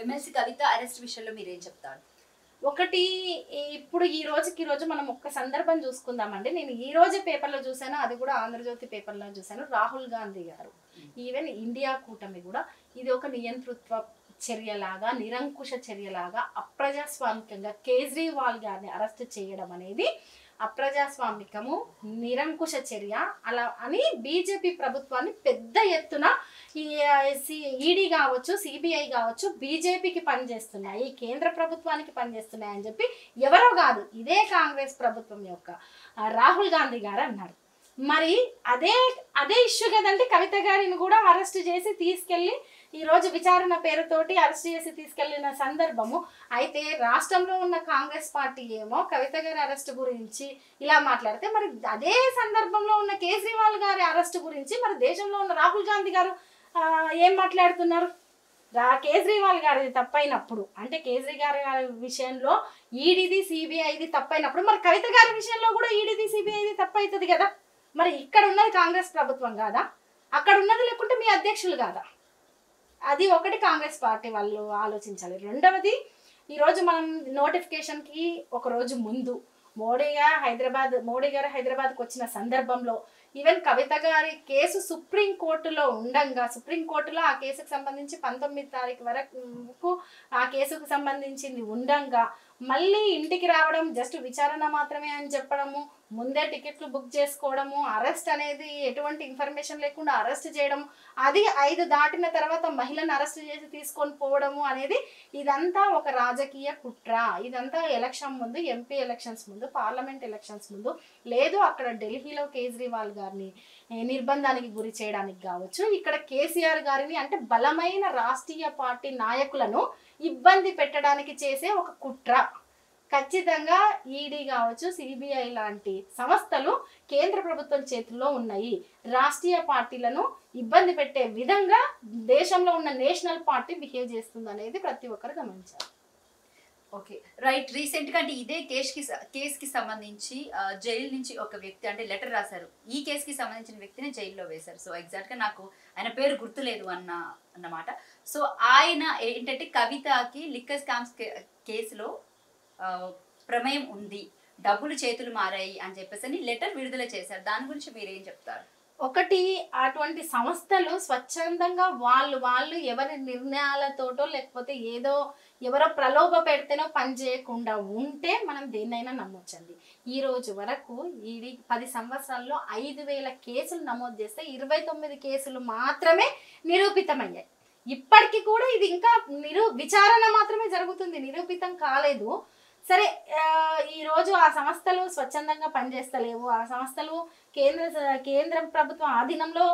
MLC కవిత arrest విషయంలో మీరేం చెప్తారు? ఒకటి ఇప్పుడు ఈ రోజు మనం ఒక్క సందర్భం చూసుకుందామండి. నేను ఈ రోజే పేపర్లో చూసాను, అది కూడా ఆంధ్రజ్యోతి పేపర్లో చూసాను. రాహుల్ గాంధీ గారు ఈవెన్ ఇండియా కూటమి కూడా ఇది ఒక నియంతృత్వ చర్యలాగా, నిరంకుశ చర్యలాగా, అప్రజాస్వామికంగా కేజ్రీవాల్ గారిని అరెస్ట్ చేయడం అనేది అప్రజాస్వామికము, నిరంకుశ చర్య అలా అని బీజేపీ ప్రభుత్వాన్ని పెద్ద ఎత్తున ఈడీ కావచ్చు, సిబిఐ కావచ్చు బీజేపీకి పనిచేస్తున్నాయి, కేంద్ర ప్రభుత్వానికి పనిచేస్తున్నాయి అని చెప్పి ఎవరో కాదు, ఇదే కాంగ్రెస్ ప్రభుత్వం యొక్క రాహుల్ గాంధీ గారు అన్నారు. మరి అదే అదే ఇష్యూ కదండి కవిత గారిని కూడా అరెస్ట్ చేసి తీసుకెళ్ళి ఈరోజు విచారణ పేరుతోటి అరెస్ట్ చేసి తీసుకెళ్లిన సందర్భము. అయితే రాష్ట్రంలో ఉన్న కాంగ్రెస్ పార్టీ ఏమో కవిత గారి అరెస్ట్ గురించి ఇలా మాట్లాడితే, మరి అదే సందర్భంలో ఉన్న కేజ్రీవాల్ గారి అరెస్ట్ గురించి మరి దేశంలో ఉన్న రాహుల్ గాంధీ గారు ఏం మాట్లాడుతున్నారు? కేజ్రీవాల్ గారిది తప్పైనప్పుడు, అంటే కేజ్రీవాల్ గారి విషయంలో ఈడీది సిబిఐది తప్పైనప్పుడు మరి కవిత గారి విషయంలో కూడా ఈడీది సిబిఐది తప్పవుతుంది కదా. మరి ఇక్కడ ఉన్నది కాంగ్రెస్ ప్రభుత్వం కాదా? అక్కడ ఉన్నది లేకుంటే మీ అధ్యక్షులు కాదా? అది ఒకటి కాంగ్రెస్ పార్టీ వాళ్ళు ఆలోచించాలి. రెండవది, ఈరోజు మనం నోటిఫికేషన్కి ఒక రోజు ముందు మోడీ గారు హైదరాబాద్కి వచ్చిన సందర్భంలో ఈవెన్ కవిత గారి కేసు సుప్రీంకోర్టులో ఉండంగా, సుప్రీంకోర్టులో ఆ కేసుకు సంబంధించి 19 తారీఖు వరకు ఆ కేసుకు సంబంధించింది ఉండంగా మళ్ళీ ఇంటికి రావడం, జస్ట్ విచారణ మాత్రమే అని చెప్పడము, ముందే టికెట్లు బుక్ చేసుకోవడము, అరెస్ట్ అనేది ఎటువంటి ఇన్ఫర్మేషన్ లేకుండా అరెస్ట్ చేయడం, అది 5 దాటిన తర్వాత మహిళను అరెస్ట్ చేసి తీసుకొని పోవడము అనేది ఇదంతా ఒక రాజకీయ కుట్ర. ఇదంతా ఎలక్షన్ ముందు, ఎంపీ ఎలక్షన్స్ ముందు, పార్లమెంట్ ఎలక్షన్స్ ముందు, లేదు అక్కడ ఢిల్లీలో కేజ్రీవాల్ గారిని నిర్బంధానికి గురి చేయడానికి కావచ్చు, ఇక్కడ కేసీఆర్ గారిని అంటే బలమైన రాష్ట్రీయ పార్టీ నాయకులను ఇబ్బంది పెట్టడానికి చేసే ఒక కుట్ర. ఖచ్చితంగా ఈడీ కావచ్చు, సిబిఐ లాంటి సంస్థలు కేంద్ర ప్రభుత్వం చేతుల్లో ఉన్నాయి. రాష్ట్రీయ పార్టీలను ఇబ్బంది పెట్టే విధంగా దేశంలో ఉన్న నేషనల్ పార్టీ బిహేవ్ చేస్తుంది అనేది ప్రతి ఒక్కరు గమనించారు. Okay, right. రీసెంట్గా అంటే ఇదే కేసుకి సంబంధించి జైలు నుంచి ఒక వ్యక్తి అంటే లెటర్ రాశారు. ఈ కేసుకి సంబంధించిన వ్యక్తిని జైల్లో వేశారు. సో ఎగ్జాక్ట్గా నాకు ఆయన పేరు గుర్తులేదు అన్నమాట. సో ఆయన ఏంటంటే కవితకి లిక్కర్ స్కామ్స్ కేసులో ప్రమేయం ఉంది, డబ్బులు చేతులు మారాయి అని చెప్పేసి లెటర్ విడుదల చేశారు. దాని గురించి మీరేం చెప్తారు? ఒకటి, అటువంటి సంస్థలు స్వచ్ఛందంగా వాళ్ళు ఎవరి నిర్ణయాలతోటో లేకపోతే ఏదో ఎవరో ప్రలోభ పెడితేనో పని చేయకుండా ఉంటే మనం దేన్నైనా నమ్మొచ్చండి. ఈ రోజు వరకు ఈడీ 10 సంవత్సరాల్లో 5,000 కేసులు నమోదు చేస్తే 29 కేసులు మాత్రమే నిరూపితమయ్యాయి. ఇప్పటికీ కూడా ఇది ఇంకా విచారణ మాత్రమే జరుగుతుంది, నిరూపితం కాలేదు. సరే, ఈరోజు ఆ సంస్థలు స్వచ్ఛందంగా పనిచేస్తలేవు, ఆ సంస్థలు కేంద్ర ప్రభుత్వం ఆధీనంలో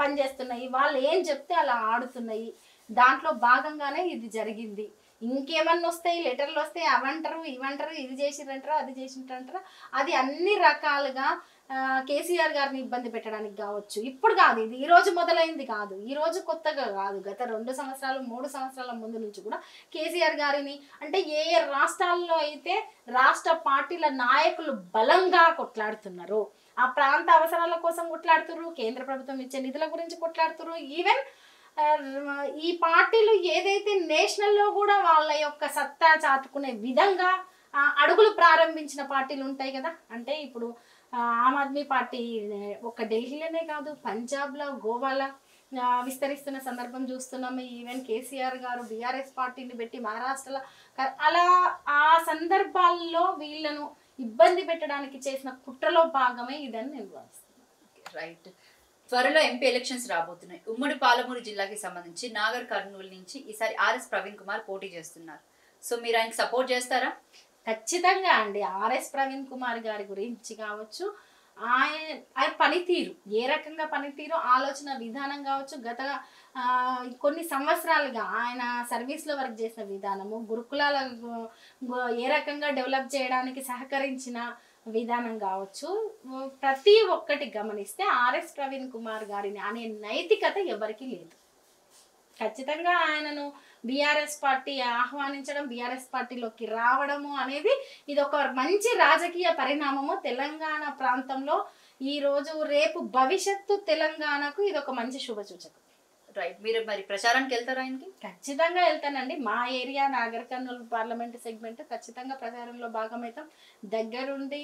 పనిచేస్తున్నాయి, వాళ్ళు ఏం చెప్తే అలా ఆడుతున్నాయి. దాంట్లో భాగంగానే ఇది జరిగింది. ఇంకేమన్నా వస్తాయి, లెటర్లు వస్తాయి, అవంటారు ఇవంటారు, ఇది చేసిరంటారు అది చేసింటారు, అది అన్ని రకాలుగా కేసీఆర్ గారిని ఇబ్బంది పెట్టడానికి కావచ్చు. ఇప్పుడు కాదు, ఇది ఈ రోజు మొదలైంది కాదు, ఈ రోజు కొత్తగా కాదు, గత 2 సంవత్సరాలు 3 సంవత్సరాల ముందు నుంచి కూడా కేసీఆర్ గారిని అంటే ఏ రాష్ట్రాల్లో అయితే రాష్ట్ర పార్టీల నాయకులు బలంగా కొట్లాడుతున్నారు, ఆ ప్రాంత అవసరాల కోసం కొట్లాడుతున్నారు, కేంద్ర ప్రభుత్వం ఇచ్చే నిధుల గురించి కొట్లాడుతున్నారు. ఈవెన్ ఈ పార్టీలు ఏదైతే నేషనల్లో కూడా వాళ్ళ యొక్క సత్తా చాటుకునే విధంగా అడుగులు ప్రారంభించిన పార్టీలు ఉంటాయి కదా. అంటే ఇప్పుడు ఆమ్ ఆద్మీ పార్టీ ఒక ఢిల్లీలోనే కాదు, పంజాబ్లో, గోవాలో విస్తరిస్తున్న సందర్భం చూస్తున్నాము. ఈవెన్ కేసీఆర్ గారు బీఆర్ఎస్ పార్టీని పెట్టి మహారాష్ట్రలో అలా ఆ సందర్భాల్లో వీళ్ళను ఇబ్బంది పెట్టడానికి చేసిన కుట్రలో భాగమే ఇదని నేను భావిస్తున్నాను. రైట్. త్వరలో ఎంపీ ఎలక్షన్స్ రాబోతున్నాయి. ఉమ్మడి పాలమూరు జిల్లాకి సంబంధించి నాగర్ కర్నూలు నుంచి ఈసారి ఆర్ఎస్ ప్రవీణ్ కుమార్ పోటీ చేస్తున్నారు. సో మీరు ఆయనకి సపోర్ట్ చేస్తారా? ఖచ్చితంగా అండి. ఆర్ఎస్ ప్రవీణ్ కుమార్ గారి గురించి కావచ్చు, ఆయన పనితీరు, ఏ రకంగా పనితీరు, ఆలోచన విధానం కావచ్చు, గత కొన్ని సంవత్సరాలుగా ఆయన సర్వీస్లో వర్క్ చేసిన విధానము, గురుకులాల ఏ రకంగా డెవలప్ చేయడానికి సహకరించిన విధానం కావచ్చు, ప్రతి ఒక్కటి గమనిస్తే ఆర్ఎస్ ప్రవీణ్ కుమార్ గారిని అనే నైతికత ఎవరికీ లేదు. ఖచ్చితంగా ఆయనను బీఆర్ఎస్ పార్టీ ఆహ్వానించడం, బీఆర్ఎస్ పార్టీలోకి రావడము అనేది ఇది ఒక మంచి రాజకీయ పరిణామము. తెలంగాణ ప్రాంతంలో ఈ రోజు రేపు భవిష్యత్తు తెలంగాణకు ఇది ఒక మంచి శుభ సూచకం. రైట్, మీరు మరి ప్రచారానికి వెళ్తారా ఆయనకి? ఖచ్చితంగా వెళ్తానండి. మా area Nagar Kurnool parliament segment ఖచ్చితంగా ప్రచారంలో భాగమవుతాం. దగ్గరుండి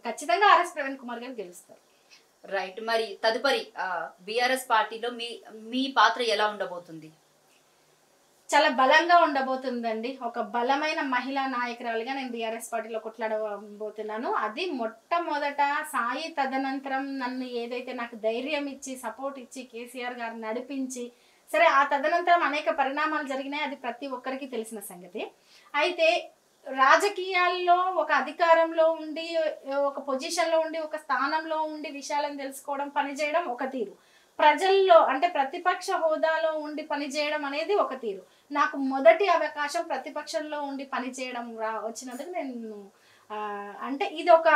ఖచ్చితంగా ఆర్ఎస్ ప్రవీణ్ కుమార్ గారు గెలుస్తారు. రైట్, మరి తదుపరి బీఆర్ఎస్ పార్టీలో మీ పాత్ర ఎలా ఉండబోతుంది? చాలా బలంగా ఉండబోతుందండి. ఒక బలమైన మహిళా నాయకురాలిగా నేను బీఆర్ఎస్ పార్టీలో కొట్లాడబోతున్నాను. అది మొట్టమొదట సాయి తదనంతరం నన్ను ఏదైతే నాకు ధైర్యం ఇచ్చి సపోర్ట్ ఇచ్చి కేసీఆర్ గారు నడిపించి, సరే ఆ తదనంతరం అనేక పరిణామాలు జరిగినాయి, అది ప్రతి ఒక్కరికి తెలిసిన సంగతి. అయితే రాజకీయాల్లో ఒక అధికారంలో ఉండి ఒక పొజిషన్లో ఉండి ఒక స్థానంలో ఉండి విషయాలను తెలుసుకోవడం పనిచేయడం ఒక తీరు, ప్రజల్లో అంటే ప్రతిపక్ష హోదాలో ఉండి పనిచేయడం అనేది ఒక తీరు. నాకు మొదటి అవకాశం ప్రతిపక్షంలో ఉండి పనిచేయడం వచ్చినందుకు నేను అంటే ఇది ఒక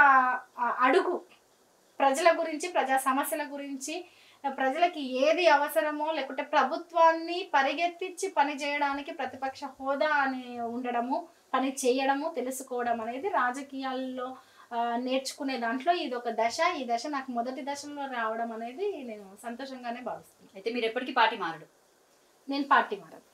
అడుగు ప్రజల గురించి ప్రజా సమస్యల గురించి ప్రజలకి ఏది అవసరమో లేకుంటే ప్రభుత్వాన్ని పరిగెత్తించి పని చేయడానికి ప్రతిపక్ష హోదా అని ఉండడము పని చేయడము తెలుసుకోవడం అనేది రాజకీయాల్లో నేర్చుకునే దాంట్లో ఇది ఒక దశ. ఈ దశ నాకు మొదటి దశలో రావడం అనేది నేను సంతోషంగానే భావిస్తున్నాను. అయితే మీరు ఎప్పటికీ పార్టీ మారడు? నేను పార్టీ మారదు.